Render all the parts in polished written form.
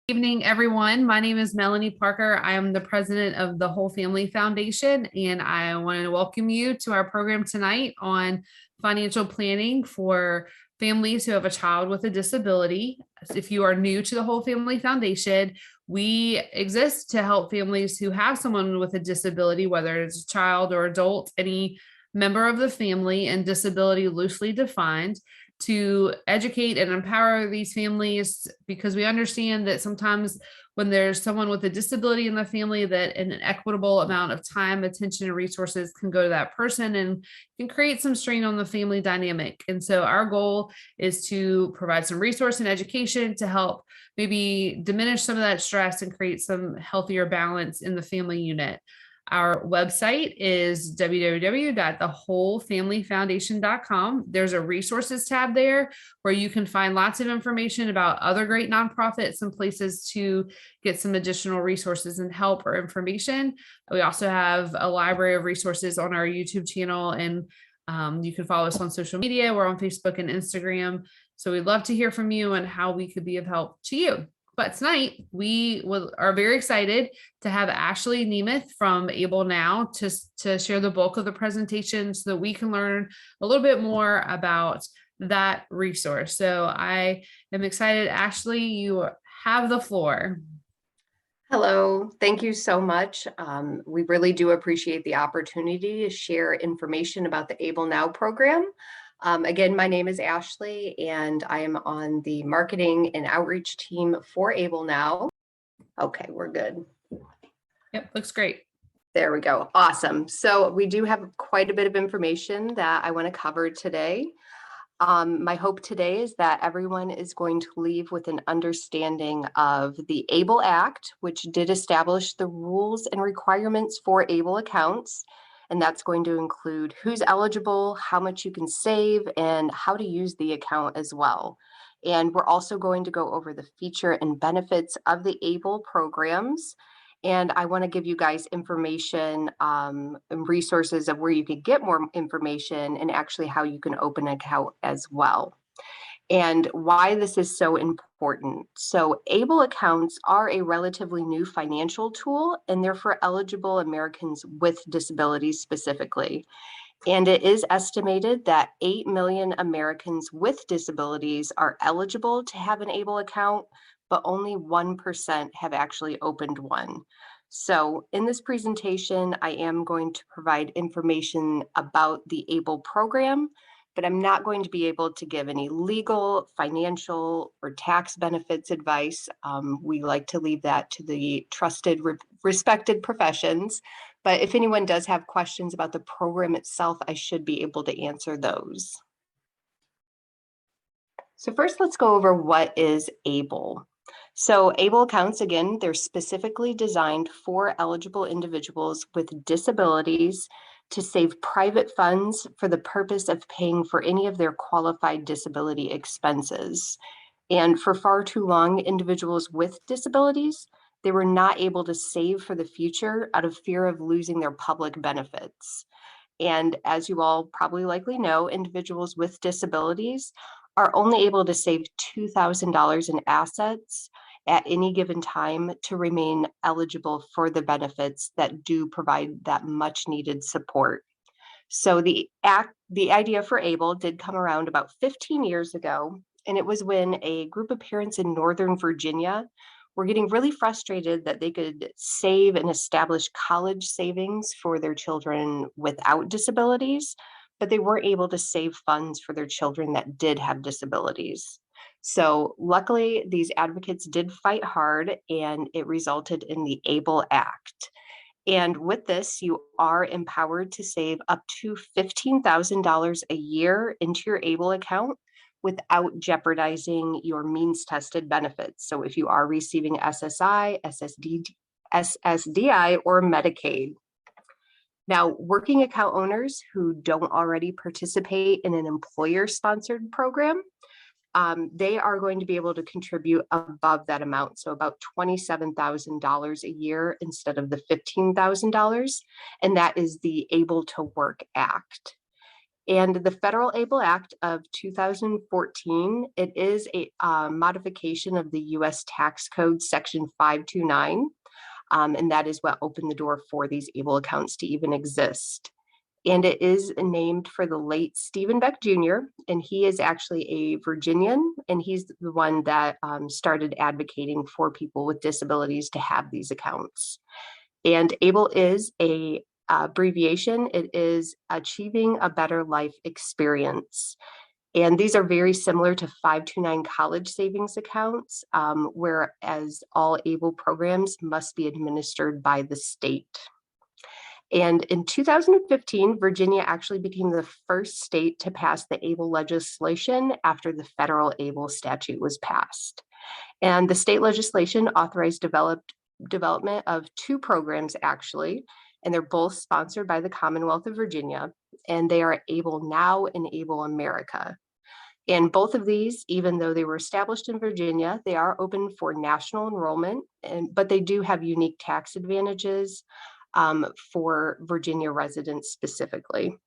Evening, everyone. My name is Melanie Parker. I am the president of the Whole Family Foundation, and I want to welcome you to our program tonight on financial planning for families who have a child with a disability. If you are new to the Whole Family Foundation, we exist to help families who have someone with a disability, whether it's a child or adult, any member of the family, and disability loosely defined, to educate and empower these families, because we understand that sometimes when there's someone with a disability in the family, that an equitable amount of time, attention, and resources can go to that person and can create some strain on the family dynamic. And so our goal is to provide some resource and education to help maybe diminish some of that stress and create some healthier balance in the family unit. Our website is www.thewholefamilyfoundation.com. There's a resources tab there where you can find lots of information about other great nonprofits and places to get some additional resources and help or information. We also have a library of resources on our YouTube channel, and you can follow us on social media. We're on Facebook and Instagram. So we'd love to hear from you and how we could be of help to you. But tonight, we are very excited to have Ashley Nemeth from AbleNow to share the bulk of the presentation so that we can learn a little bit more about that resource. So I am excited. Ashley, you have the floor. Hello, thank you so much. We really do appreciate the opportunity to share information about the AbleNow program. Again, my name is Ashley, and I am on the marketing and outreach team for AbleNow. Okay, we're good. Yep, looks great. There we go. Awesome. So we do have quite a bit of information that I want to cover today. My hope today is that everyone is going to leave with an understanding of the ABLE Act, which did establish the rules and requirements for ABLE accounts. And that's going to include who's eligible, how much you can save, and how to use the account as well. And we're also going to go over the feature and benefits of the ABLE programs. And I want to give you guys information and resources of where you could get more information and actually how you can open an account as well. And why this is so important. So ABLE accounts are a relatively new financial tool, and they're for eligible Americans with disabilities specifically. And it is estimated that 8 million Americans with disabilities are eligible to have an ABLE account, but only 1% have actually opened one. So in this presentation, I am going to provide information about the ABLE program, but I'm not going to be able to give any legal, financial, or tax benefits advice. We like to leave that to the trusted, respected professions. But if anyone does have questions about the program itself, I should be able to answer those. So first, let's go over what is ABLE. So ABLE accounts, again, they're specifically designed for eligible individuals with disabilities to save private funds for the purpose of paying for any of their qualified disability expenses. And for far too long, individuals with disabilities, they were not able to save for the future out of fear of losing their public benefits. And as you all probably likely know, individuals with disabilities are only able to save $2,000 in assets at any given time to remain eligible for the benefits that do provide that much needed support. So the idea for ABLE did come around about 15 years ago, and it was when a group of parents in Northern Virginia were getting really frustrated that they could save and establish college savings for their children without disabilities, but they weren't able to save funds for their children that did have disabilities. So luckily, these advocates did fight hard, and it resulted in the ABLE Act. And with this, you are empowered to save up to $15,000 a year into your ABLE account without jeopardizing your means-tested benefits. So if you are receiving SSI, Ssdi, or Medicaid. Now, working account owners who don't already participate in an employer-sponsored program, they are going to be able to contribute above that amount. So about $27,000 a year instead of the $15,000. And that is the Able to Work Act. And the Federal ABLE Act of 2014, it is a modification of the US Tax Code Section 529. And that is what opened the door for these ABLE accounts to even exist. And it is named for the late Stephen Beck Jr., and he is actually a Virginian, and he's the one that started advocating for people with disabilities to have these accounts. And ABLE is a abbreviation. It is Achieving a Better Life Experience. And these are very similar to 529 college savings accounts, whereas all ABLE programs must be administered by the state. And in 2015, Virginia actually became the first state to pass the ABLE legislation after the federal ABLE statute was passed. And the state legislation authorized development of two programs actually, and they're both sponsored by the Commonwealth of Virginia, and they are AbleNow and Able America. And both of these, even though they were established in Virginia, they are open for national enrollment, but they do have unique tax advantages for Virginia residents specifically.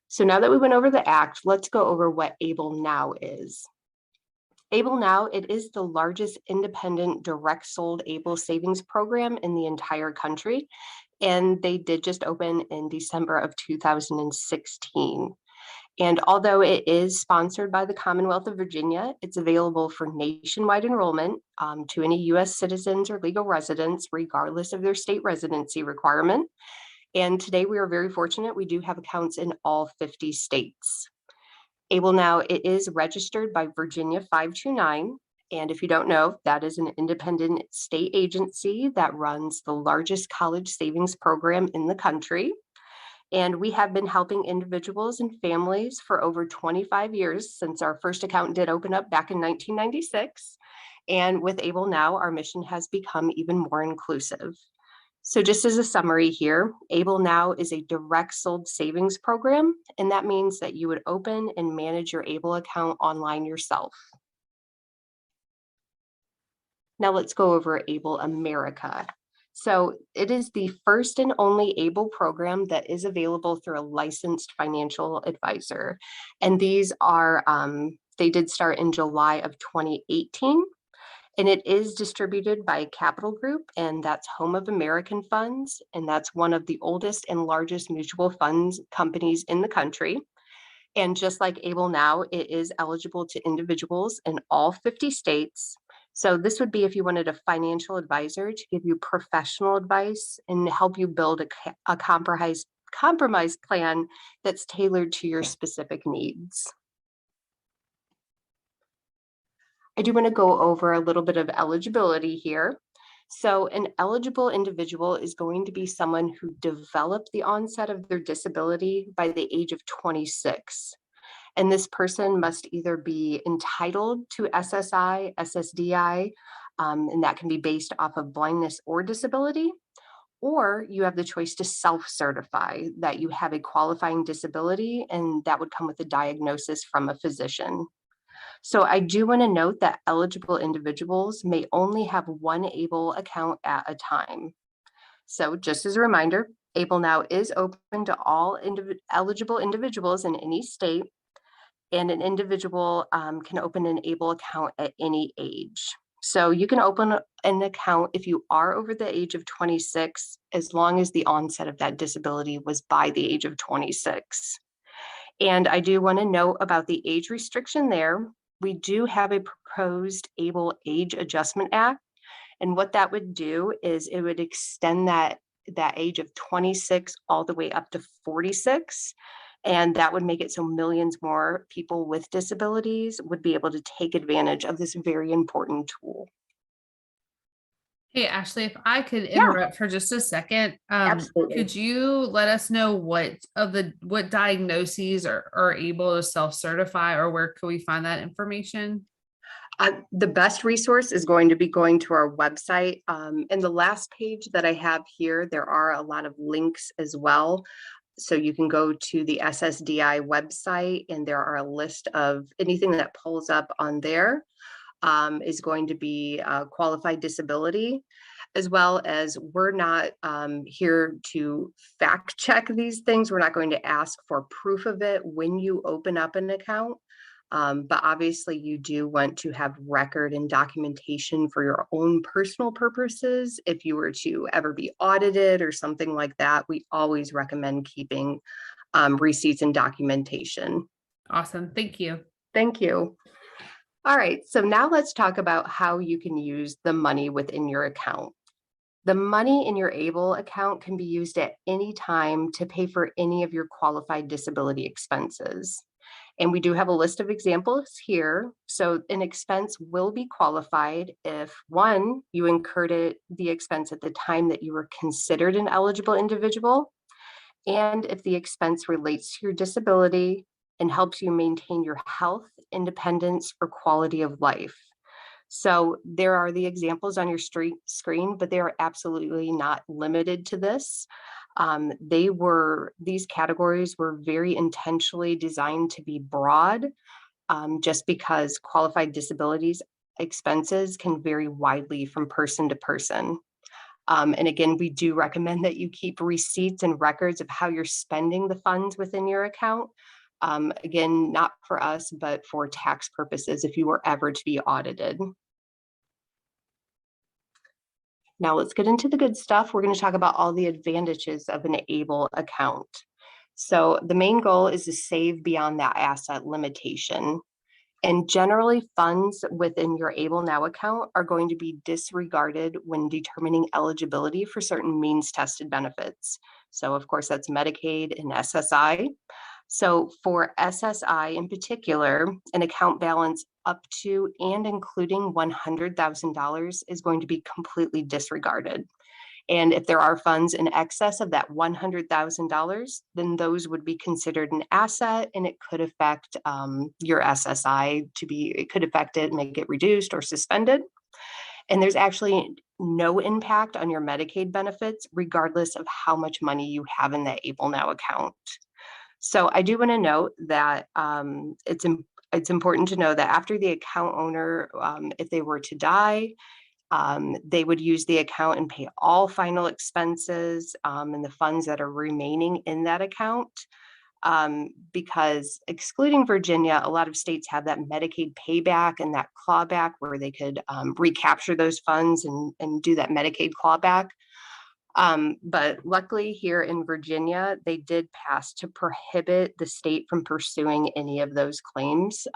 So now that we went over the act, let's go over what AbleNow is. AbleNow, it is the largest independent direct sold ABLE savings program in the entire country. And they did just open in December of 2016. And although it is sponsored by the Commonwealth of Virginia, it's available for nationwide enrollment to any US citizens or legal residents, regardless of their state residency requirement. And today we are very fortunate. We do have accounts in all 50 states. AbleNow, it is registered by Virginia 529. And if you don't know, that is an independent state agency that runs the largest college savings program in the country. And we have been helping individuals and families for over 25 years since our first account did open up back in 1996. And with AbleNow, our mission has become even more inclusive. So just as a summary here, AbleNow is a direct sold savings program, and that means that you would open and manage your Able account online yourself. Now let's go over Able America. So it is the first and only ABLE program that is available through a licensed financial advisor. And these are, they did start in July of 2018. And it is distributed by Capital Group, and that's home of American Funds. And that's one of the oldest and largest mutual funds companies in the country. And just like AbleNow, it is eligible to individuals in all 50 states. So this would be if you wanted a financial advisor to give you professional advice and help you build a compromise plan that's tailored to your specific needs. I do want to go over a little bit of eligibility here. So an eligible individual is going to be someone who developed the onset of their disability by the age of 26. And this person must either be entitled to SSI, Ssdi, and that can be based off of blindness or disability, or you have the choice to self-certify that you have a qualifying disability, and that would come with a diagnosis from a physician. So I do want to note that eligible individuals may only have one ABLE account at a time. So just as a reminder, AbleNow is open to all eligible individuals in any state, and an individual can open an ABLE account at any age. So you can open an account if you are over the age of 26, as long as the onset of that disability was by the age of 26. And I do want to note about the age restriction there. We do have a proposed ABLE Age Adjustment Act. And what that would do is it would extend that age of 26 all the way up to 46. And that would make it so millions more people with disabilities would be able to take advantage of this very important tool. Hey, Ashley, if I could Yeah. interrupt for just a second, Absolutely. could you let us know what diagnoses are able to self-certify, or where can we find that information? The best resource is going to be going to our website. In the last page that I have here, there are a lot of links as well. So you can go to the Ssdi website, and there are a list of anything that pulls up on there is going to be qualified disability. as well as we're not here to fact check these things. We're not going to ask for proof of it when you open up an account. But obviously you do want to have record and documentation for your own personal purposes. If you were to ever be audited or something like that, we always recommend keeping receipts and documentation. Awesome. Thank you. Thank you. All right, so now let's talk about how you can use the money within your account. The money in your ABLE account can be used at any time to pay for any of your qualified disability expenses. And we do have a list of examples here. So an expense will be qualified if, one, you incurred the expense at the time that you were considered an eligible individual, and if the expense relates to your disability and helps you maintain your health, independence, or quality of life. So there are the examples on your screen, but they are absolutely not limited to this. These categories were very intentionally designed to be broad, just because qualified disabilities expenses can vary widely from person to person. And again, we do recommend that you keep receipts and records of how you're spending the funds within your account. Again, not for us, but for tax purposes if you were ever to be audited. Now let's get into the good stuff. We're going to talk about all the advantages of an ABLE account. So the main goal is to save beyond that asset limitation. And generally, funds within your AbleNow account are going to be disregarded when determining eligibility for certain means-tested benefits. So of course, that's Medicaid and SSI. So for SSI in particular, an account balance up to and including $100,000 is going to be completely disregarded. And if there are funds in excess of that $100,000, then those would be considered an asset, and it could affect your SSI it could affect it, make it reduced or suspended. And there's actually no impact on your Medicaid benefits, regardless of how much money you have in that AbleNow account. So I do want to note that it's important to know that after the account owner, if they were to die, they would use the account and pay all final expenses and the funds that are remaining in that account. Because excluding Virginia, a lot of states have that Medicaid payback and that clawback where they could recapture those funds and do that Medicaid clawback. But luckily here in Virginia, they did pass to prohibit the state from pursuing any of those claims.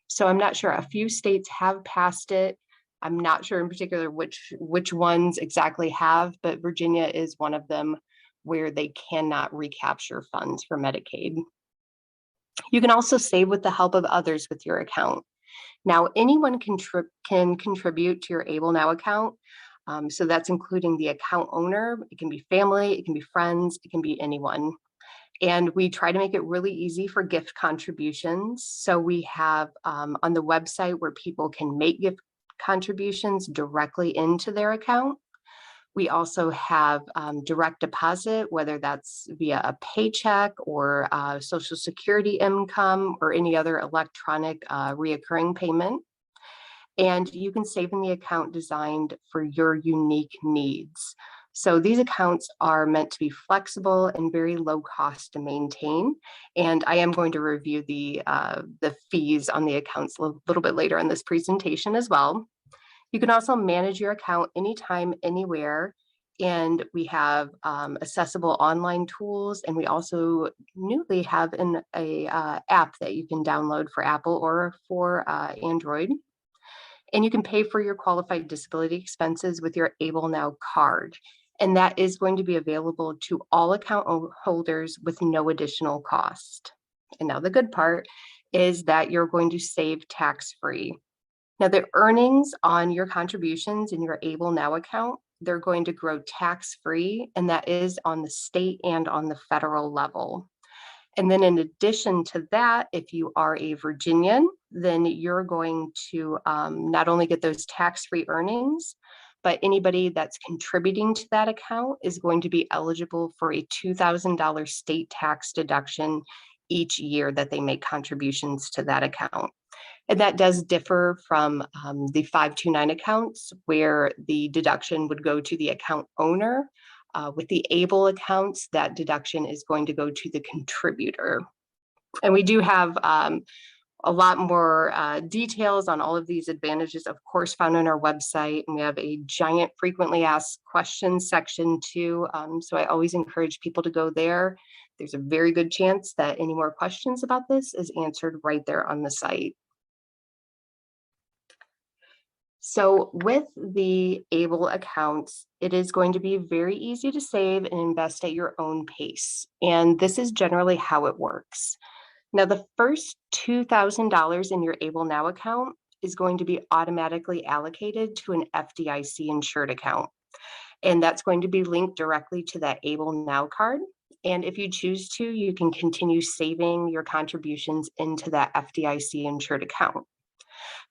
So I'm not sure. A few states have passed it. I'm not sure in particular which ones exactly have, but Virginia is one of them where they cannot recapture funds for Medicaid. You can also save with the help of others with your account. Now, anyone can contribute to your AbleNow account. So that's including the account owner. It can be family, it can be friends, it can be anyone. And we try to make it really easy for gift contributions. So we have on the website where people can make gift contributions directly into their account. We also have direct deposit, whether that's via a paycheck or Social Security income or any other electronic reoccurring payment. And you can save in the account designed for your unique needs. So these accounts are meant to be flexible and very low cost to maintain. And I am going to review the fees on the accounts a little bit later in this presentation as well. You can also manage your account anytime, anywhere. And we have accessible online tools. And we also newly have an app that you can download for Apple or for Android. And you can pay for your qualified disability expenses with your AbleNow card. And that is going to be available to all account holders with no additional cost. And now the good part is that you're going to save tax-free. Now the earnings on your contributions in your AbleNow account, they're going to grow tax-free, and that is on the state and on the federal level. And then in addition to that, if you are a Virginian, then you're going to not only get those tax-free earnings, but anybody that's contributing to that account is going to be eligible for a $2,000 state tax deduction each year that they make contributions to that account. And that does differ from the 529 accounts, where the deduction would go to the account owner. With the ABLE accounts, that deduction is going to go to the contributor. And we do have a lot more details on all of these advantages, of course, found on our website. And we have a giant frequently asked questions section too. So I always encourage people to go there. There's a very good chance that any more questions about this is answered right there on the site. So with the ABLE accounts, it is going to be very easy to save and invest at your own pace. And this is generally how it works. Now, the first $2,000 in your AbleNow account is going to be automatically allocated to an FDIC insured account. And that's going to be linked directly to that AbleNow card. And if you choose to, you can continue saving your contributions into that FDIC insured account.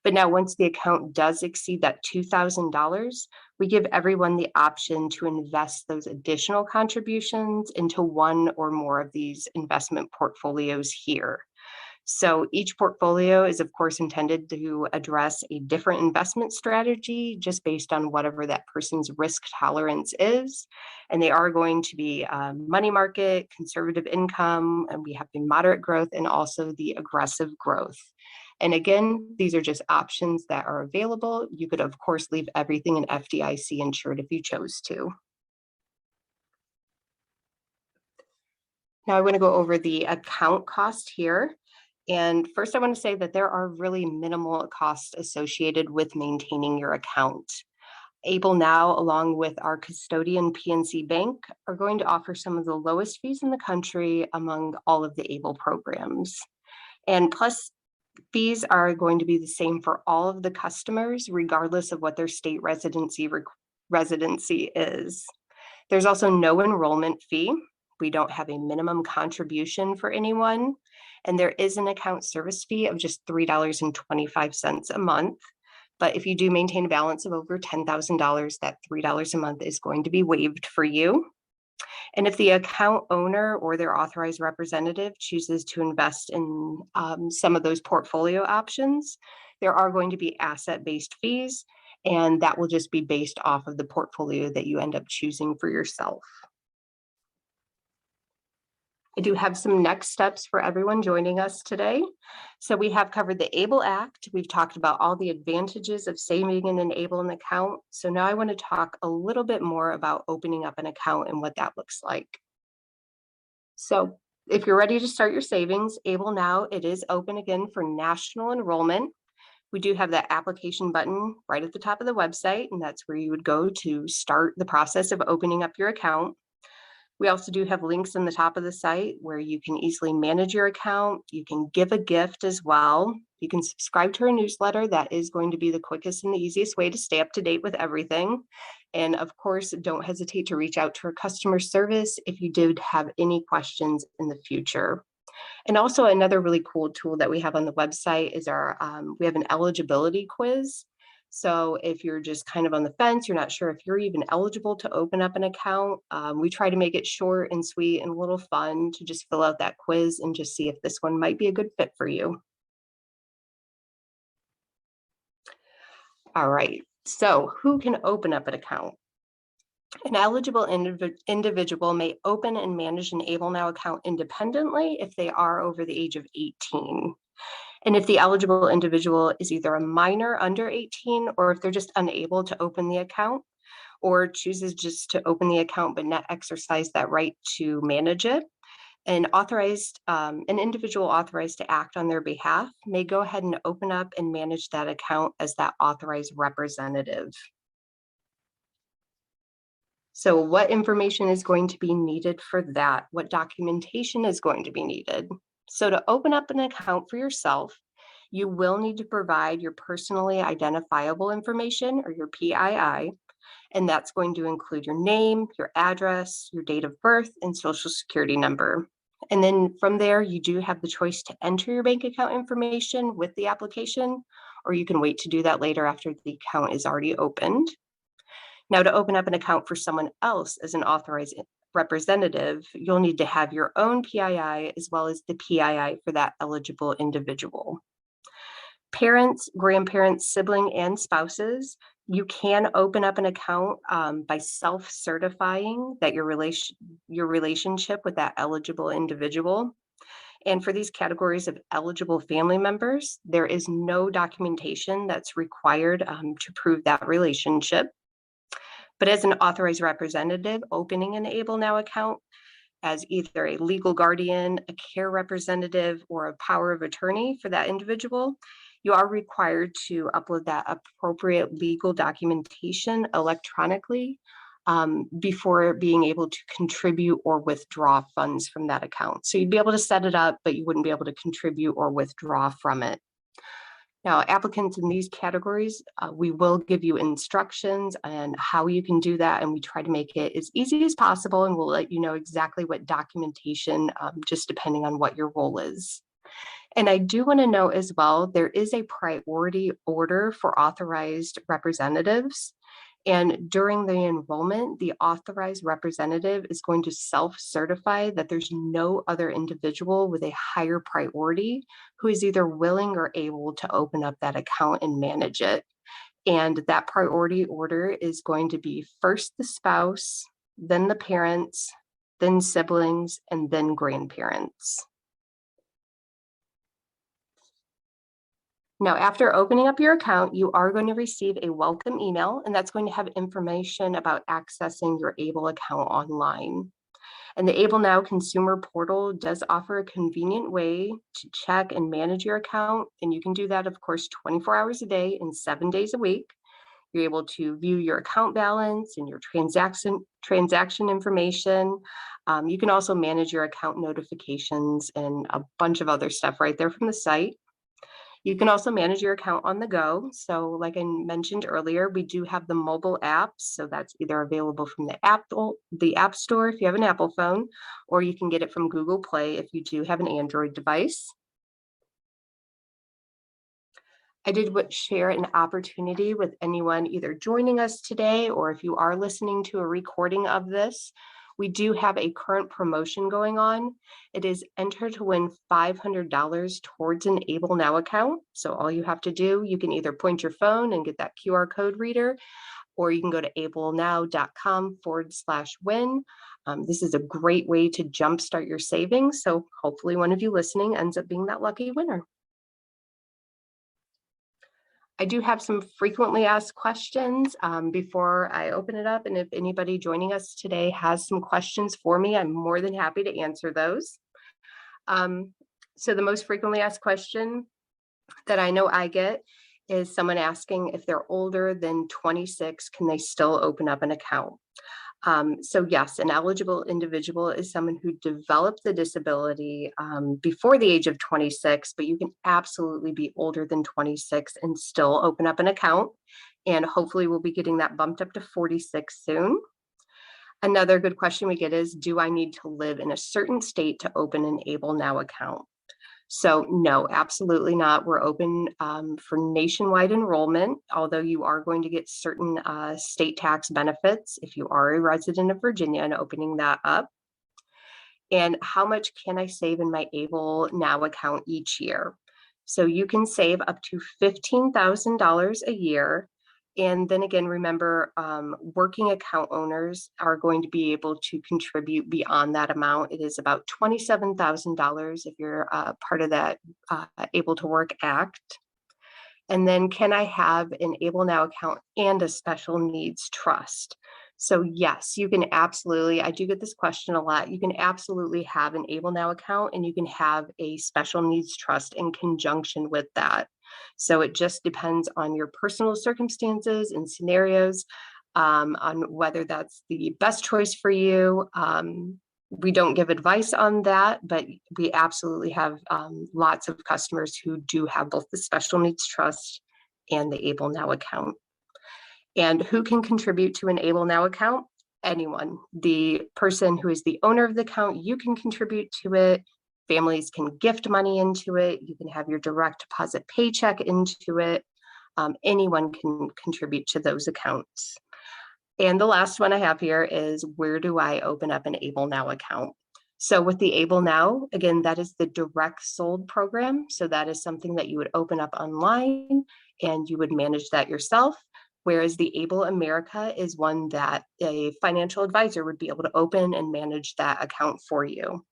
But now once the account does exceed that $2,000, we give everyone the option to invest those additional contributions into one or more of these investment portfolios here. So each portfolio is, of course, intended to address a different investment strategy just based on whatever that person's risk tolerance is. And they are going to be money market, conservative income, and we have the moderate growth and also the aggressive growth. And again, these are just options that are available. You could, of course, leave everything in FDIC insured if you chose to. Now I want to go over the account cost here. And first I want to say that there are really minimal costs associated with maintaining your account. AbleNow, along with our custodian PNC Bank, are going to offer some of the lowest fees in the country among all of the Able programs. And plus, fees are going to be the same for all of the customers, regardless of what their state residency is. There's also no enrollment fee. We don't have a minimum contribution for anyone. And there is an account service fee of just $3.25 a month. But if you do maintain a balance of over $10,000, that $3 a month is going to be waived for you. And if the account owner or their authorized representative chooses to invest in some of those portfolio options, there are going to be asset-based fees, and that will just be based off of the portfolio that you end up choosing for yourself. I do have some next steps for everyone joining us today. So we have covered the ABLE Act. We've talked about all the advantages of saving and enabling an account. So now I want to talk a little bit more about opening up an account and what that looks like. So if you're ready to start your savings, AbleNow, it is open again for national enrollment. We do have that application button right at the top of the website, and that's where you would go to start the process of opening up your account. We also do have links in the top of the site where you can easily manage your account. You can give a gift as well. You can subscribe to our newsletter. That is going to be the quickest and the easiest way to stay up to date with everything. And of course, don't hesitate to reach out to our customer service if you did have any questions in the future. And also another really cool tool that we have on the website is we have an eligibility quiz. So if you're just kind of on the fence, you're not sure if you're even eligible to open up an account, we try to make it short and sweet and a little fun to just fill out that quiz and just see if this one might be a good fit for you. All right, so who can open up an account? An eligible individual may open and manage an AbleNow account independently if they are over the age of 18. And if the eligible individual is either a minor under 18, or if they're just unable to open the account, or chooses just to open the account but not exercise that right to manage it, an individual authorized to act on their behalf may go ahead and open up and manage that account as that authorized representative. So what information is going to be needed for that? What documentation is going to be needed? So to open up an account for yourself, you will need to provide your personally identifiable information, or your PII, and that's going to include your name, your address, your date of birth, and social security number. And then from there, you do have the choice to enter your bank account information with the application, or you can wait to do that later after the account is already opened. Now, to open up an account for someone else as an authorized representative, you'll need to have your own PII as well as the PII for that eligible individual. Parents, grandparents, sibling, and spouses, you can open up an account by self-certifying that your relationship with that eligible individual. And for these categories of eligible family members, there is no documentation that's required to prove that relationship. But as an authorized representative opening an AbleNow account as either a legal guardian, a care representative, or a power of attorney for that individual, you are required to upload that appropriate legal documentation electronically before being able to contribute or withdraw funds from that account. So you'd be able to set it up, but you wouldn't be able to contribute or withdraw from it. Now, applicants in these categories, we will give you instructions on how you can do that, and we try to make it as easy as possible, and we'll let you know exactly what documentation, just depending on what your role is. And I do want to note as well, there is a priority order for authorized representatives. And during the enrollment, the authorized representative is going to self-certify that there's no other individual with a higher priority who is either willing or able to open up that account and manage it. And that priority order is going to be first the spouse, then the parents, then siblings, and then grandparents. Now, after opening up your account, you are going to receive a welcome email, and that's going to have information about accessing your Able account online. And the AbleNow consumer portal does offer a convenient way to check and manage your account. And you can do that, of course, 24 hours a day and 7 days a week. You're able to view your account balance and your transaction information. You can also manage your account notifications and a bunch of other stuff right there from the site. You can also manage your account on the go. So like I mentioned earlier, we do have the mobile apps. So that's either available from the App Store if you have an Apple phone, or you can get it from Google Play if you do have an Android device. I did share an opportunity with anyone either joining us today, or if you are listening to a recording of this, we do have a current promotion going on. It is enter to win $500 towards an AbleNow account. So all you have to do, you can either point your phone and get that QR code reader, or you can go to ablenow.com/win. This is a great way to jumpstart your savings. So hopefully one of you listening ends up being that lucky winner. I do have some frequently asked questions before I open it up. And if anybody joining us today has some questions for me, I'm more than happy to answer those. So the most frequently asked question that I know I get is someone asking if they're older than 26, can they still open up an account? So yes, an eligible individual is someone who developed the disability before the age of 26, but you can absolutely be older than 26 and still open up an account. And hopefully we'll be getting that bumped up to 46 soon. Another good question we get is, do I need to live in a certain state to open an AbleNow account? So no, absolutely not. We're open for nationwide enrollment, although you are going to get certain state tax benefits if you are a resident of Virginia and opening that up. And how much can I save in my AbleNow account each year? So you can save up to $15,000 a year. And then again, remember, working account owners are going to be able to contribute beyond that amount. It is about $27,000 if you're part of that Able to Work Act. And then can I have an AbleNow account and a special needs trust? So yes, you can absolutely, I do get this question a lot. You can absolutely have an AbleNow account and you can have a special needs trust in conjunction with that. So it just depends on your personal circumstances and scenarios on whether that's the best choice for you. We don't give advice on that, but we absolutely have lots of customers who do have both the special needs trust and the AbleNow account. And who can contribute to an AbleNow account? Anyone. The person who is the owner of the account, you can contribute to it. Families can gift money into it. You can have your direct deposit paycheck into it. Anyone can contribute to those accounts. And the last one I have here is, where do I open up an AbleNow account? So with the AbleNow, again, that is the direct sold program. So that is something that you would open up online and you would manage that yourself. Whereas the Able America is one that a financial advisor would be able to open and manage that account for you.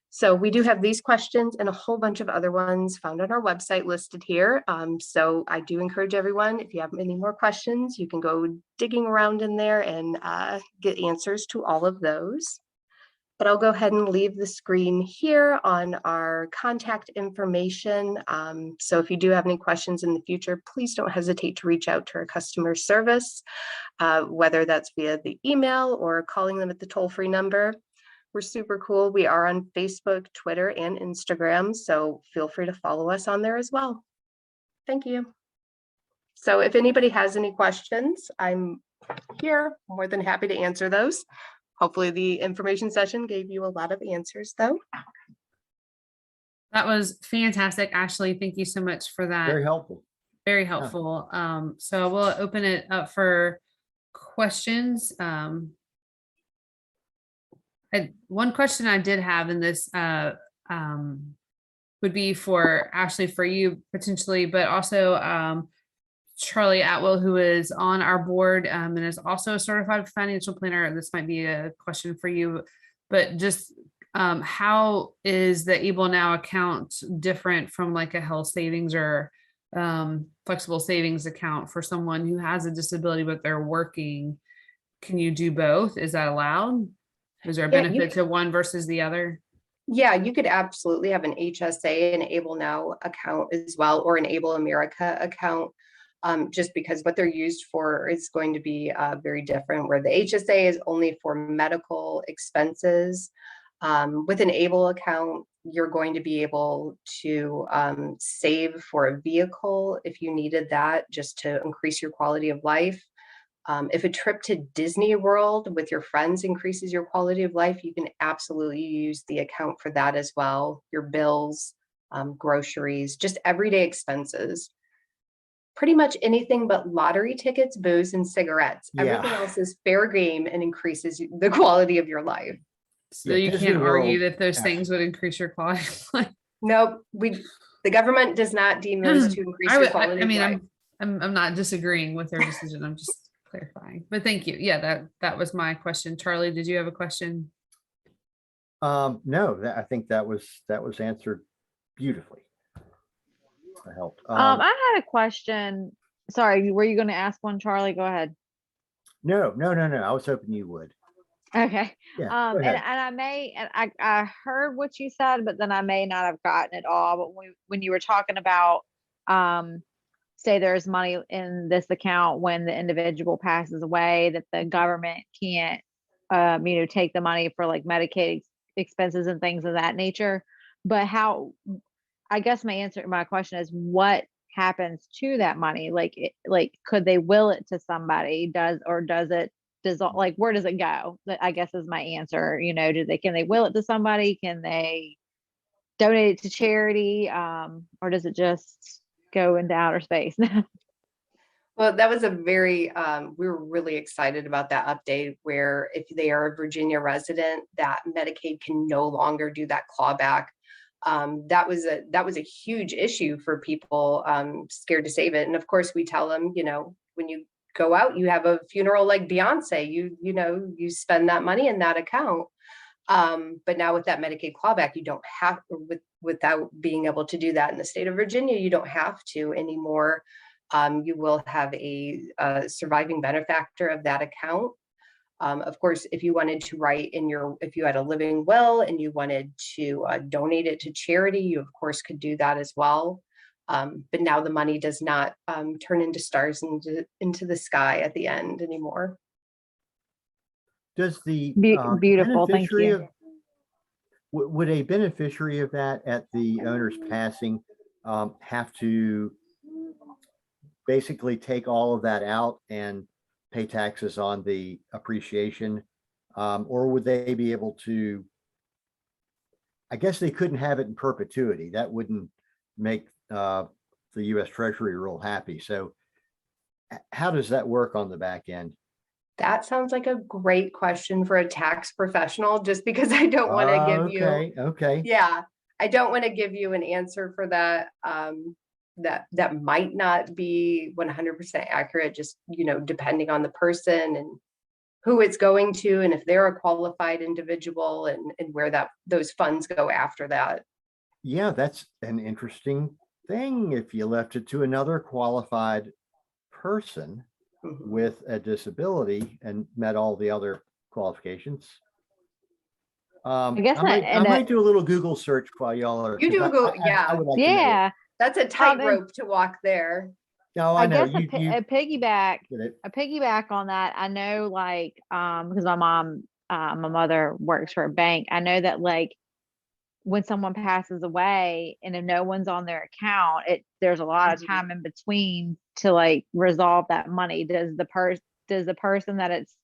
So we do have these questions and a whole bunch of other ones found on our website listed here. So I do encourage everyone, if you have any more questions, you can go digging around in there and get answers to all of those. But I'll go ahead and leave the screen here on our contact information. So if you do have any questions in the future, please don't hesitate to reach out to our customer service, whether that's via the email or calling them at the toll-free number. We're super cool. We are on Facebook, Twitter, and Instagram, so feel free to follow us on there as well. Thank you. So if anybody has any questions, I'm here, more than happy to answer those. Hopefully the information session gave you a lot of answers though. That was fantastic, Ashley. Thank you so much for that. Very helpful. Very helpful. So we'll open it up for questions. One question I did have in this would be for Ashley, for you potentially, but also Charlie Atwell, who is on our board and is also a certified financial planner. This might be a question for you, but just how is the AbleNow account different from like a health savings or flexible savings account for someone who has a disability but they're working? Can you do both? Is that allowed? Is there a benefit to one versus the other? Yeah, you could absolutely have an HSA and AbleNow account as well, or an Able America account, just because what they're used for is going to be very different, where the HSA is only for medical expenses. With an Able account, you're going to be able to save for a vehicle if you needed that, just to increase your quality of life. If a trip to Disney World with your friends increases your quality of life, you can absolutely use the account for that as well. Your bills, groceries, just everyday expenses. Pretty much anything but lottery tickets, booze, and cigarettes. Yeah. Everything else is fair game and increases the quality of your life. So you Disney can't argue World, that those things would increase your quality of life. Nope, the government does not deem those to increase your quality of life. I'm not disagreeing with their decision. I'm just clarifying, but thank you. Yeah, that was my question. Charlie, did you have a question? No, I think that was answered beautifully. That helped. I had a question. Sorry, were you going to ask one, Charlie? Go ahead. No. I was hoping you would. Okay. Yeah, and I heard what you said, but then I may not have gotten it all. But when you were talking about say there's money in this account when the individual passes away, that the government can't take the money for like Medicaid expenses and things of that nature. But how, I guess my question is, what happens to that money? Like could they will it to somebody? Where does it go? That I guess is my answer. Can they will it to somebody? Can they donate it to charity? Or does it just go into outer space? Well, that was we were really excited about that update, where if they are a Virginia resident, that Medicaid can no longer do that clawback. That was a huge issue for people scared to save it. And of course we tell them, when you go out, you have a funeral like Beyonce, you spend that money in that account. But now with that Medicaid clawback, you don't have, without being able to do that in the state of Virginia, you don't have to anymore. You will have a surviving benefactor of that account. Of course, if you wanted to write if you had a living will and you wanted to donate it to charity, you of course could do that as well. But now the money does not turn into stars into the sky at the end anymore. Does the beautiful, thank you. Would a beneficiary of that at the owner's passing have to basically take all of that out and pay taxes on the appreciation, or would they be able to? I guess they couldn't have it in perpetuity. That wouldn't make the U.S. Treasury real happy. So how does that work on the back end? That sounds like a great question for a tax professional, just because I don't want to give you, Okay. yeah, I don't want to give you an answer for that. That might not be 100% accurate, just, depending on the person and who it's going to, and if they're a qualified individual, and where those funds go after that. Yeah, that's an interesting thing. If you left it to another qualified person Mhm. with a disability and met all the other qualifications. I guess I might do a little Google search while y'all are. You 'Cause do go, yeah. I would like to know. yeah. That's a And tightrope to walk there. No, I I know guess a piggyback, get it. a piggyback on that. I know, like, because my mother works for a bank. I know that, like, when someone passes away and if no one's on their account, there's a lot of Mhm. time in between to, like, resolve that money. Does the person that it's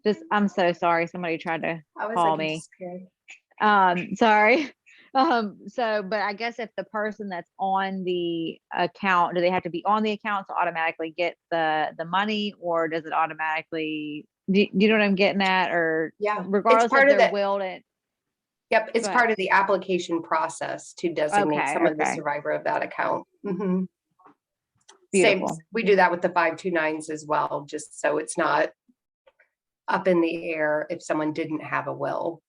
just, I'm so sorry, somebody tried to I was call like, me. scared. Sorry. But I guess if the person that's on the account, do they have to be on the account to automatically get the money, or does it automatically, do you know what I'm getting at? Or Yeah, it's regardless part if of they're that. willed it. Yep, it's Go part ahead. of the application process to designate Okay, someone the okay. survivor of that account. Mhm. Same, Beautiful. we do that with the 529s as well, just so it's not up in the air if someone didn't have a will.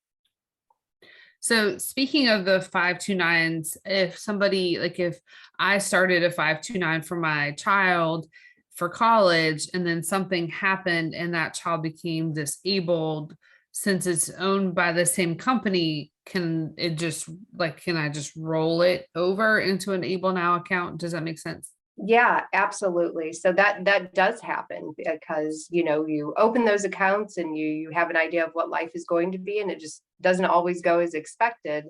So speaking of the 529s, if somebody, like, if I started a 529 for my child for college and then something happened and that child became disabled, since it's owned by the same company, can I just roll it over into an AbleNow account? Does that make sense? Yeah, absolutely. So that does happen, because you open those accounts and you have an idea of what life is going to be, and it just doesn't always go as expected.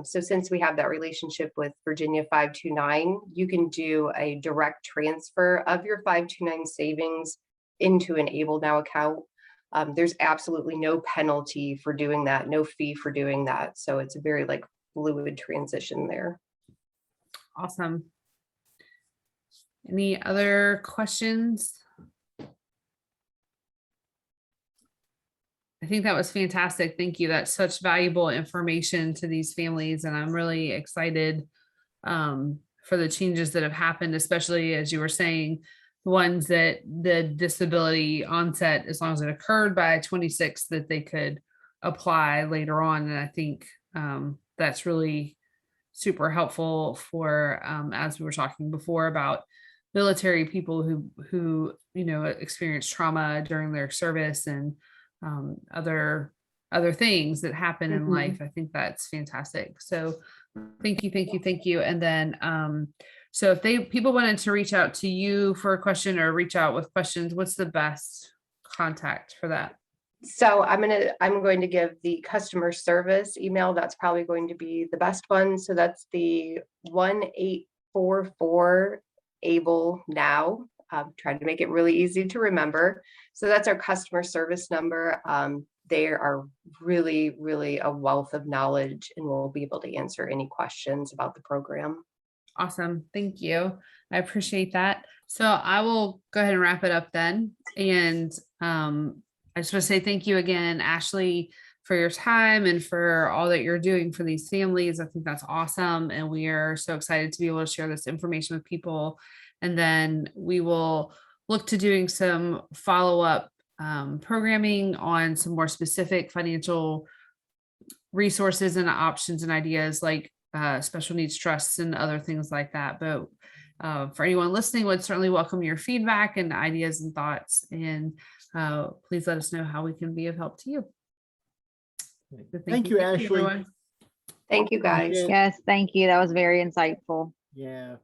So since we have that relationship with Virginia 529, you can do a direct transfer of your 529 savings into an AbleNow account. There's absolutely no penalty for doing that, no fee for doing that. So it's a very, like, fluid transition there. Awesome. Any other questions? I think that was fantastic. Thank you. That's such valuable information to these families, and I'm really excited for the changes that have happened, especially as you were saying, the ones that the disability onset, as long as it occurred by 26, that they could apply later on. And I think that's really super helpful for, as we were talking before about military people who experience trauma during their service, and other things that happen in Mhm. life. I think that's fantastic. So thank you. And then so if people wanted to reach out to you for a question or reach out with questions, what's the best contact for that? So I'm going to give the customer service email. That's probably going to be the best one. So that's the 1-844 Able Now. Trying to make it really easy to remember. So that's our customer service number. They are really, really a wealth of knowledge, and will be able to answer any questions about the program. Awesome. Thank you. I appreciate that. So I will go ahead and wrap it up then. And I just want to say thank you again, Ashley, for your time and for all that you're doing for these families. I think that's awesome. And we are so excited to be able to share this information with people. And then we will look to doing some follow-up programming on some more specific financial resources and options and ideas, like special needs trusts and other things like that. But for anyone listening, would certainly welcome your feedback and ideas and thoughts. And please let us know how we can be of help to you. So Thank you, Ashley. Thank you, guys. Appreciate it. Yes, thank you. That was very insightful. Yeah.